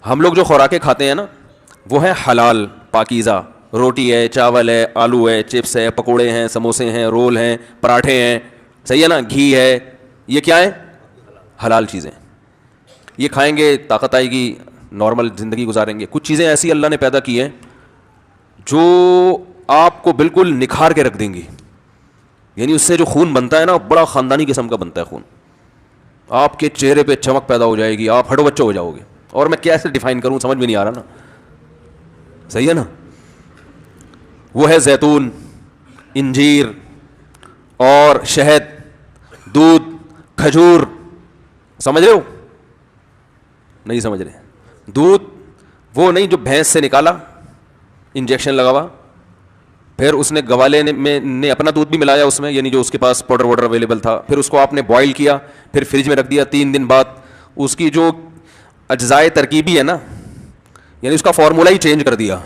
ہم لوگ جو خوراکیں کھاتے ہیں نا وہ ہیں حلال پاکیزہ، روٹی ہے، چاول ہے، آلو ہے، چپس ہے، پکوڑے ہیں، سموسے ہیں، رول ہیں، پراٹھے ہیں، صحیح ہے نا، گھی ہے، یہ کیا ہے؟ حلال چیزیں. یہ کھائیں گے طاقت آئے گی، نارمل زندگی گزاریں گے. کچھ چیزیں ایسی اللہ نے پیدا کی ہیں جو آپ کو بالکل نکھار کے رکھ دیں گی. یعنی اس سے جو خون بنتا ہے نا بڑا خاندانی قسم کا بنتا ہے خون. آپ کے چہرے پہ چمک پیدا ہو جائے گی، آپ ہٹو بچوں ہو جاؤ گے. اور میں کیسے ڈیفائن کروں سمجھ میں نہیں آ رہا نا. صحیح ہے نا. وہ ہے زیتون، انجیر اور شہد، دودھ، کھجور. سمجھ رہے ہو؟ نہیں سمجھ رہے. دودھ وہ نہیں جو بھینس سے نکالا انجیکشن لگا ہوا، پھر اس نے گوالے نے اپنا دودھ بھی ملایا اس میں، یعنی جو اس کے پاس پاؤڈر واڈر اویلیبل تھا، پھر اس کو آپ نے بوائل کیا، پھر فریج میں رکھ دیا. 3 دن بعد اس کی جو اجزائے ترکیبی ہے نا، یعنی اس کا فارمولا ہی چینج کر دیا.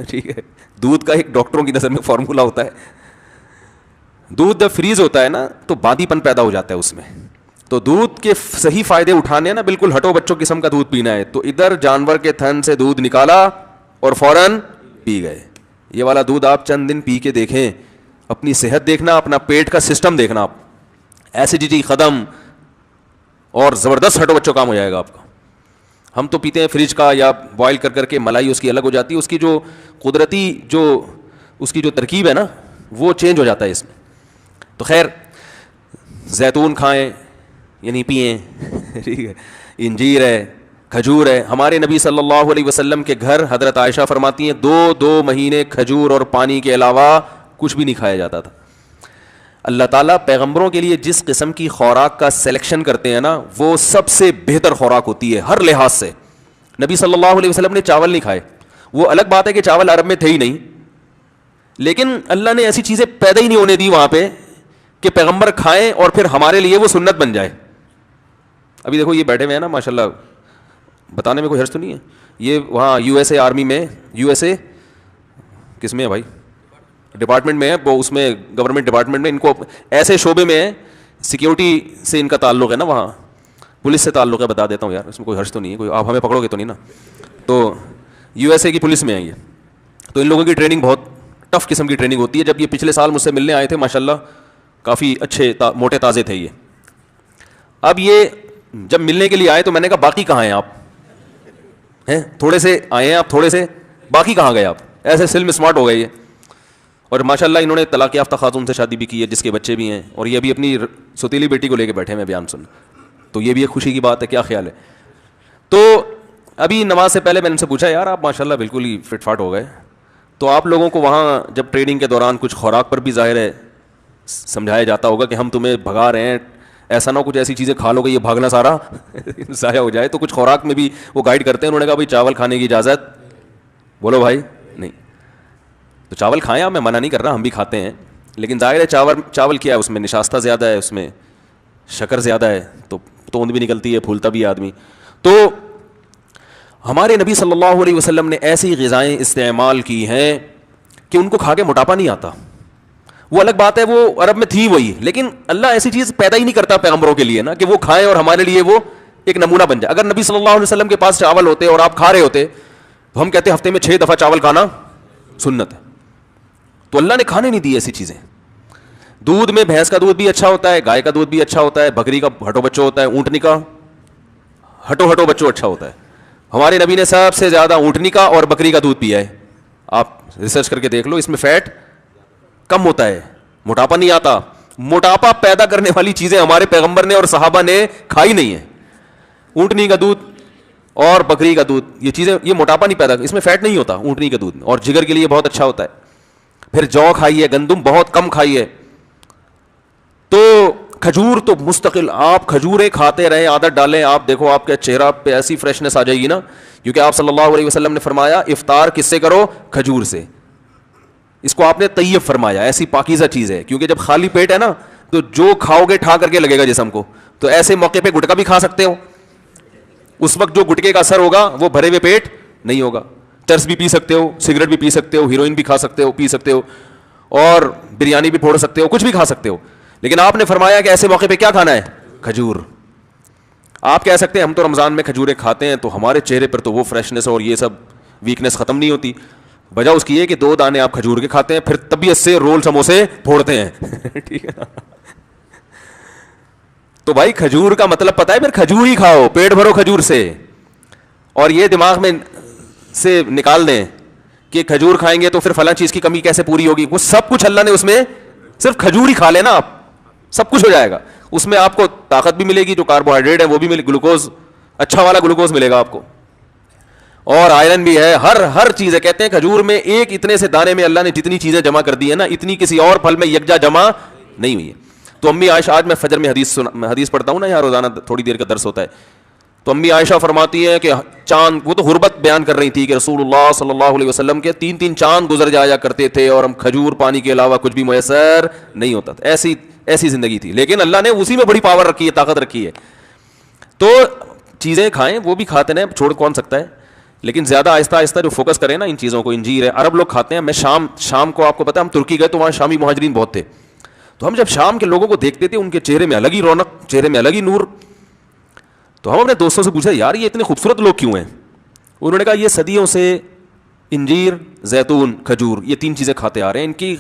ٹھیک ہے. دودھ کا ایک ڈاکٹروں کی نظر میں فارمولا ہوتا ہے. دودھ جب فریز ہوتا ہے نا تو باندی پن پیدا ہو جاتا ہے اس میں. تو دودھ کے صحیح فائدے اٹھانے ہیں نا، بالکل ہٹو بچوں قسم کا دودھ پینا ہے. تو ادھر جانور کے تھن سے دودھ نکالا اور فوراً پی گئے. یہ والا دودھ آپ چند دن پی کے دیکھیں، اپنی صحت دیکھنا، اپنا پیٹ کا سسٹم دیکھنا، آپ ایسیڈیٹی ختم اور زبردست ہٹو بچوں کام ہو جائے گا آپ کا. ہم تو پیتے ہیں فریج کا یا بوائل کر کر کے، ملائی اس کی الگ ہو جاتی ہے، اس کی جو قدرتی جو اس کی جو ترکیب ہے نا وہ چینج ہو جاتا ہے اس میں. تو خیر زیتون کھائیں یعنی پئیں. ٹھیک ہے. انجیر ہے، کھجور ہے. ہمارے نبی صلی اللہ علیہ وسلم کے گھر حضرت عائشہ فرماتی ہیں 2 مہینے کھجور اور پانی کے علاوہ کچھ بھی نہیں کھایا جاتا تھا. اللہ تعالیٰ پیغمبروں کے لیے جس قسم کی خوراک کا سلیکشن کرتے ہیں نا وہ سب سے بہتر خوراک ہوتی ہے ہر لحاظ سے. نبی صلی اللہ علیہ وسلم نے چاول نہیں کھائے. وہ الگ بات ہے کہ چاول عرب میں تھے ہی نہیں، لیکن اللہ نے ایسی چیزیں پیدا ہی نہیں ہونے دی وہاں پہ کہ پیغمبر کھائیں اور پھر ہمارے لیے وہ سنت بن جائے. ابھی دیکھو یہ بیٹھے ہوئے ہیں نا ماشاء اللہ، بتانے میں کوئی حرج تو نہیں ہے، یہ وہاں یو ایس اے آرمی میں، یو ایس اے کس میں ہے بھائی؟ ڈپارٹمنٹ میں ہے وہ، اس میں گورنمنٹ ڈپارٹمنٹ میں، ان کو ایسے شعبے میں ہے، سیکیورٹی سے ان کا تعلق ہے نا، وہاں پولیس سے تعلق ہے. بتا دیتا ہوں یار، اس میں کوئی حرج تو نہیں ہے، کوئی آپ ہمیں پکڑو گے تو نہیں نا. تو یو ایس اے کی پولیس میں ہے یہ. تو ان لوگوں کی ٹریننگ بہت ٹف قسم کی ٹریننگ ہوتی ہے. جب یہ پچھلے سال مجھ سے ملنے آئے تھے ماشاء اللہ کافی اچھے موٹے تازے تھے یہ. اب یہ جب ملنے کے لیے آئے تو میں نے کہا باقی کہاں ہیں آپ؟ ہیں تھوڑے سے آئے ہیں آپ، تھوڑے سے، باقی کہاں گئے آپ؟ ایسے سلم اسمارٹ ہو گئے یہ. اور ماشاء اللہ انہوں نے طلاق یافتہ خاتون سے شادی بھی کی ہے جس کے بچے بھی ہیں، اور یہ بھی اپنی سوتیلی بیٹی کو لے کے بیٹھے ہیں بیان سن. تو یہ بھی ایک خوشی کی بات ہے. کیا خیال ہے؟ تو ابھی نماز سے پہلے میں نے ان سے پوچھا یار آپ ماشاء اللہ بالکل ہی فٹ فاٹ ہو گئے، تو آپ لوگوں کو وہاں جب ٹریننگ کے دوران کچھ خوراک پر بھی ظاہر ہے سمجھایا جاتا ہوگا کہ ہم تمہیں بھگا رہے ہیں، ایسا نہ کچھ ایسی چیزیں کھا لو کہ یہ بھاگنا سارا ضائع ہو جائے. تو کچھ خوراک میں بھی وہ گائیڈ کرتے ہیں. انہوں نے کہا بھائی چاول کھانے کی اجازت، بولو بھائی نہیں. تو چاول کھائیں آپ، میں منع نہیں کر رہا، ہم بھی کھاتے ہیں، لیکن ظاہر ہے چاول کیا ہے، اس میں نشاستہ زیادہ ہے، اس میں شکر زیادہ ہے، تو توند بھی نکلتی ہے، پھولتا بھی آدمی. تو ہمارے نبی صلی اللہ علیہ وسلم نے ایسی غذائیں استعمال کی ہیں کہ ان کو کھا کے موٹاپا نہیں آتا. وہ الگ بات ہے وہ عرب میں تھی وہی، لیکن اللہ ایسی چیز پیدا ہی نہیں کرتا پیغمبروں کے لیے نا کہ وہ کھائیں اور ہمارے لیے وہ ایک نمونہ بن جائے. اگر نبی صلی اللہ علیہ وسلم کے پاس چاول ہوتے اور آپ کھا رہے ہوتے تو ہم کہتے ہفتے میں 6 دفعہ چاول کھانا سنت ہے. تو اللہ نے کھانے نہیں دی ایسی چیزیں. دودھ میں بھینس کا دودھ بھی اچھا ہوتا ہے، گائے کا دودھ بھی اچھا ہوتا ہے، بکری کا ہٹو بچوں ہوتا ہے، اونٹنی کا ہٹو بچوں اچھا ہوتا ہے. ہمارے نبی نے سب سے زیادہ اونٹنی کا اور بکری کا دودھ پیا ہے. آپ ریسرچ کر کے دیکھ لو، اس میں فیٹ کم ہوتا ہے، موٹاپا نہیں آتا. موٹاپا پیدا کرنے والی چیزیں ہمارے پیغمبر نے اور صحابہ نے کھائی نہیں ہیں. اونٹنی کا دودھ اور بکری کا دودھ، یہ چیزیں یہ موٹاپا نہیں پیدا، اس میں فیٹ نہیں ہوتا اونٹنی کا دودھ، اور جگر کے لیے بہت اچھا ہوتا ہے. پھر جو کھائیے، گندم بہت کم کھائیے. تو کھجور تو مستقل آپ کھجوریں کھاتے رہیں، عادت ڈالیں. آپ دیکھو آپ کے چہرہ پہ ایسی فریشنس آ جائے گی نا، کیونکہ آپ صلی اللہ علیہ وسلم نے فرمایا افطار کس سے کرو؟ کھجور سے. اس کو آپ نے طیب فرمایا، ایسی پاکیزہ چیز ہے. کیونکہ جب خالی پیٹ ہے نا تو جو کھاؤ گے ٹھا کر کے لگے گا جسم کو. تو ایسے موقع پہ گٹکا بھی کھا سکتے ہو، اس وقت جو گٹکے کا اثر ہوگا وہ بھرے ہوئے پیٹ نہیں ہوگا. چرس بھی پی سکتے ہو، سگریٹ بھی پی سکتے ہو، ہیروئن بھی کھا سکتے ہو، پی سکتے ہو، اور بریانی بھی پھوڑ سکتے ہو، کچھ بھی کھا سکتے ہو. لیکن آپ نے فرمایا کہ ایسے موقع پہ کیا کھانا ہے؟ کھجور. آپ کہہ سکتے ہیں ہم تو رمضان میں کھجوریں کھاتے ہیں تو ہمارے چہرے پر تو وہ فریشنس اور یہ سب ویکنس ختم نہیں ہوتی. وجہ اس کی ہے کہ 2 دانے آپ کھجور کے کھاتے ہیں, پھر طبیعت سے رول سموسے پھوڑتے ہیں. ٹھیک ہے نا. تو بھائی کھجور کا مطلب پتا ہے, پھر کھجور ہی کھاؤ, پیٹ بھرو کھجور سے. اور یہ دماغ میں سے نکال دیں کہ کھجور کھائیں گے تو پھر فلاں چیز کی کمی کیسے پوری ہوگی. وہ سب کچھ اللہ نے اس میں, صرف کھجور ہی کھا لینا آپ, سب کچھ ہو جائے گا. اس میں آپ کو طاقت بھی ملے گی, جو کاربوہائیڈریٹ ہے وہ بھی ملے, گلوکوز اچھا والا گلوکوز ملے گا آپ کو, اور آئرن بھی ہے, ہر چیز ہے. کہتے ہیں کھجور میں ایک اتنے سے دانے میں اللہ نے جتنی چیزیں جمع کر دی ہے نا, اتنی کسی اور پھل میں یکجا جمع نہیں ہوئی ہے. تو امی عائشہ, آج میں فجر میں حدیث پڑھتا ہوں نا یار, روزانہ تھوڑی دیر کا درس ہوتا ہے, تو امی عائشہ فرماتی ہے کہ چاند, وہ تو غربت بیان کر رہی تھی کہ رسول اللہ صلی اللہ علیہ وسلم کے 3 چاند گزر جایا کرتے تھے اور ہم کھجور پانی کے علاوہ کچھ بھی میسر نہیں ہوتا تھا. ایسی زندگی تھی, لیکن اللہ نے اسی میں بڑی پاور رکھی ہے, طاقت رکھی ہے. تو چیزیں کھائیں, وہ بھی کھاتے ہیں, چھوڑ کون سکتا ہے, لیکن زیادہ آہستہ آہستہ جو فوکس کریں نا ان چیزوں کو. انجیر ہے, عرب لوگ کھاتے ہیں. میں شام کو, آپ کو پتا ہے ہم ترکی گئے تو وہاں شامی مہاجرین بہت تھے, تو ہم جب شام کے لوگوں کو دیکھتے تھے ان کے چہرے میں الگ ہی رونق, چہرے میں الگ ہی نور. تو ہم اپنے دوستوں سے پوچھا یار یہ اتنے خوبصورت لوگ کیوں ہیں؟ انہوں نے کہا یہ صدیوں سے انجیر, زیتون, کھجور, یہ 3 چیزیں کھاتے آ رہے ہیں.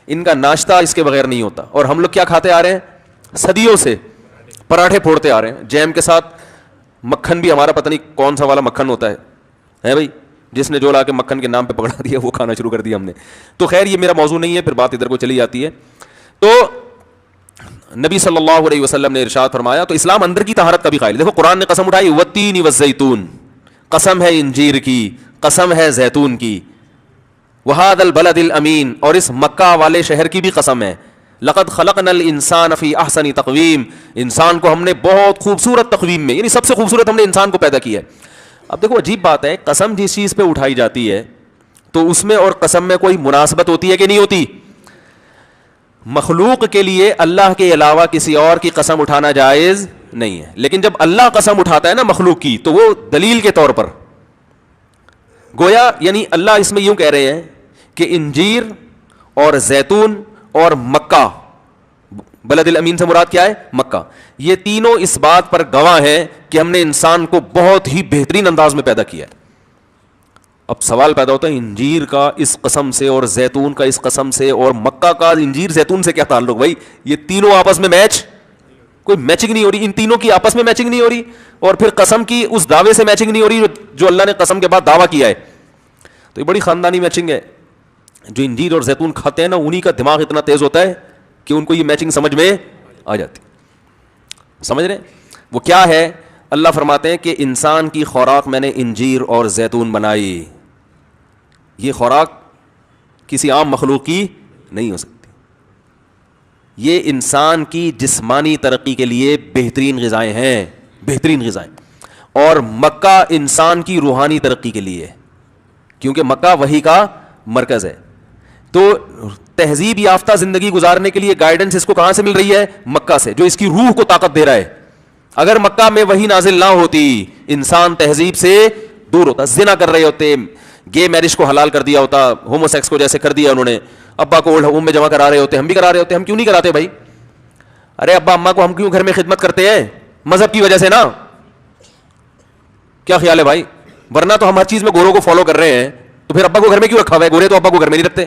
ان کا ناشتہ اس کے بغیر نہیں ہوتا. اور ہم لوگ کیا کھاتے آ رہے ہیں صدیوں سے؟ پراٹھے پھوڑتے آ رہے ہیں, جیم کے ساتھ مکھن بھی ہمارا پتہ نہیں کون سا والا مکھن ہوتا ہے بھائی, جس نے جو لا کے مکھن کے نام پہ پکڑا دیا وہ کھانا شروع کر دیا ہم نے. تو خیر یہ میرا موضوع نہیں ہے, پھر بات ادھر کو چلی جاتی ہے. تو نبی صلی اللہ علیہ وسلم نے ارشاد فرمایا, تو اسلام اندر کی طہارت کا بھی قائل. دیکھو قرآن نے قسم اٹھائی, والتین والزیتون, قسم ہے انجیر کی, قسم ہے زیتون کی, وہذا البلد الامین, اور اس مکہ والے شہر کی بھی قسم ہے. لقد خلقنا الانسان فی احسن تقویم, انسان کو ہم نے بہت خوبصورت تقویم میں, یعنی سب سے خوبصورت ہم نے انسان کو پیدا کیا ہے. اب دیکھو عجیب بات ہے, قسم جس چیز پہ اٹھائی جاتی ہے تو اس میں اور قسم میں کوئی مناسبت ہوتی ہے کہ نہیں ہوتی؟ مخلوق کے لیے اللہ کے علاوہ کسی اور کی قسم اٹھانا جائز نہیں ہے, لیکن جب اللہ قسم اٹھاتا ہے نا مخلوق کی, تو وہ دلیل کے طور پر گویا, یعنی اللہ اس میں یوں کہہ رہے ہیں کہ انجیر اور زیتون اور مکہ, بلد الامین سے مراد کیا ہے؟ مکہ, یہ تینوں اس بات پر گواہ ہیں کہ ہم نے انسان کو بہت ہی بہترین انداز میں پیدا کیا ہے. اب سوال پیدا ہوتا ہے انجیر کا اس قسم سے اور زیتون کا اس قسم سے اور مکہ کا انجیر زیتون سے کیا تعلق؟ بھائی یہ تینوں آپس میں کوئی میچنگ نہیں ہو رہی, ان تینوں کی آپس میں میچنگ نہیں ہو رہی, اور پھر قسم کی اس دعوے سے میچنگ نہیں ہو رہی جو اللہ نے قسم کے بعد دعویٰ کیا ہے. تو یہ بڑی خاندانی میچنگ ہے. جو انجیر اور زیتون کھاتے ہیں نا, انہی کا دماغ اتنا تیز ہوتا ہے کہ ان کو یہ میچنگ سمجھ میں آ جاتی. سمجھ رہے ہیں وہ کیا ہے؟ اللہ فرماتے ہیں کہ انسان کی خوراک میں نے انجیر اور زیتون بنائی. یہ خوراک کسی عام مخلوق کی نہیں ہو سکتی. یہ انسان کی جسمانی ترقی کے لیے بہترین غذائیں ہیں, بہترین غذائیں. اور مکہ انسان کی روحانی ترقی کے لیے, کیونکہ مکہ وحی کا مرکز ہے. تو تہذیب یافتہ زندگی گزارنے کے لیے گائیڈنس اس کو کہاں سے مل رہی ہے؟ مکہ سے, جو اس کی روح کو طاقت دے رہا ہے. اگر مکہ میں وہی نازل نہ ہوتی, انسان تہذیب سے دور ہوتا, زنا کر رہے ہوتے, گے میرج کو حلال کر دیا ہوتا, ہومو سیکس کو جیسے کر دیا انہوں نے, ابا کو اولڈ ہوم میں جمع کرا رہے ہوتے, ہم بھی کرا رہے ہوتے. ہم کیوں نہیں کراتے بھائی؟ ارے ابا اماں کو ہم کیوں گھر میں خدمت کرتے ہیں؟ مذہب کی وجہ سے نا. کیا خیال ہے بھائی؟ ورنہ تو ہم ہر چیز میں گوروں کو فالو کر رہے ہیں, تو پھر ابا کو گھر میں کیوں رکھا ہوا ہے؟ گورے تو ابا کو گھر میں نہیں رکھتے.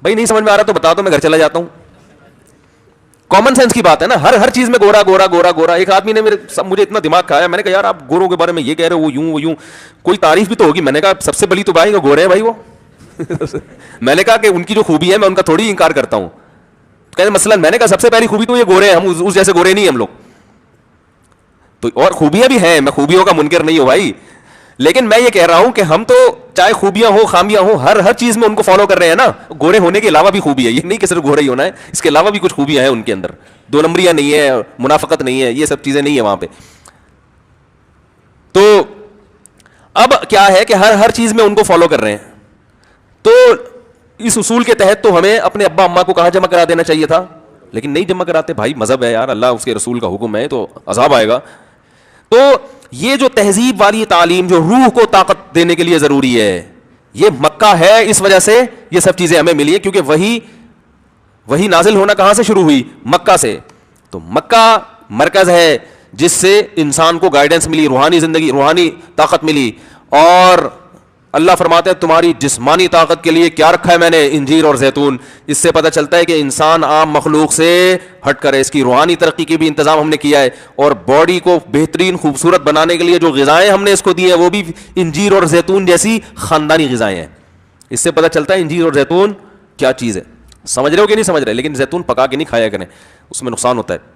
بھائی نہیں سمجھ میں آ رہا تو بتا دو, میں گھر چلا جاتا ہوں. کامن سینس کی بات ہے نا, ہر چیز میں گورا گورا گورا گورا. ایک آدمی نے مجھے اتنا دماغ کھایا, میں نے کہا یار آپ گوروں کے بارے میں یہ کہہ رہے ہو, وہ یوں وہ یوں, کوئی تعریف بھی تو ہوگی. میں نے کہا سب سے بڑی تو بھائی گورے ہیں بھائی وہ. میں نے کہا کہ ان کی جو خوبی ہے میں ان کا تھوڑی انکار کرتا ہوں. کہتے مثلا میں نے کہا سب سے پہلی خوبی تو یہ گورے ہیں, ہم اس جیسے گورے نہیں ہم لوگ. تو اور خوبیاں بھی ہیں, میں خوبیوں کا منکر نہیں ہوں بھائی, لیکن میں یہ کہہ رہا ہوں کہ ہم تو چاہے خوبیاں ہو خامیاں ہو, ہر چیز میں ان کو فالو کر رہے ہیں نا. گورے ہونے کے علاوہ بھی خوبی ہے, یہ نہیں کہ صرف گورے ہی ہونا ہے, اس کے علاوہ بھی کچھ خوبیاں ہیں ان کے اندر. 2 نمبریاں نہیں ہے, منافقت نہیں ہے, یہ سب چیزیں نہیں ہیں وہاں پہ. تو اب کیا ہے کہ ہر چیز میں ان کو فالو کر رہے ہیں. تو اس اصول کے تحت تو ہمیں اپنے ابا اماں کو کہاں جمع کرا دینا چاہیے تھا, لیکن نہیں جمع کراتے. بھائی مذہب ہے یار, اللہ اس کے رسول کا حکم ہے, تو عذاب آئے گا. تو یہ جو تہذیب والی تعلیم جو روح کو طاقت دینے کے لیے ضروری ہے, یہ مکہ ہے. اس وجہ سے یہ سب چیزیں ہمیں ملی ہے, کیونکہ وہی نازل ہونا کہاں سے شروع ہوئی؟ مکہ سے. تو مکہ مرکز ہے جس سے انسان کو گائیڈنس ملی, روحانی زندگی, روحانی طاقت ملی. اور اللہ فرماتے ہیں تمہاری جسمانی طاقت کے لیے کیا رکھا ہے میں نے, انجیر اور زیتون. اس سے پتہ چلتا ہے کہ انسان عام مخلوق سے ہٹ کر ہے, اس کی روحانی ترقی کی بھی انتظام ہم نے کیا ہے. اور باڈی کو بہترین خوبصورت بنانے کے لیے جو غذائیں ہم نے اس کو دی ہیں وہ بھی انجیر اور زیتون جیسی خاندانی غذائیں ہیں. اس سے پتہ چلتا ہے انجیر اور زیتون کیا چیز ہے. سمجھ رہے ہو کہ نہیں سمجھ رہے؟ لیکن زیتون پکا کے نہیں کھایا کریں, اس میں نقصان ہوتا ہے.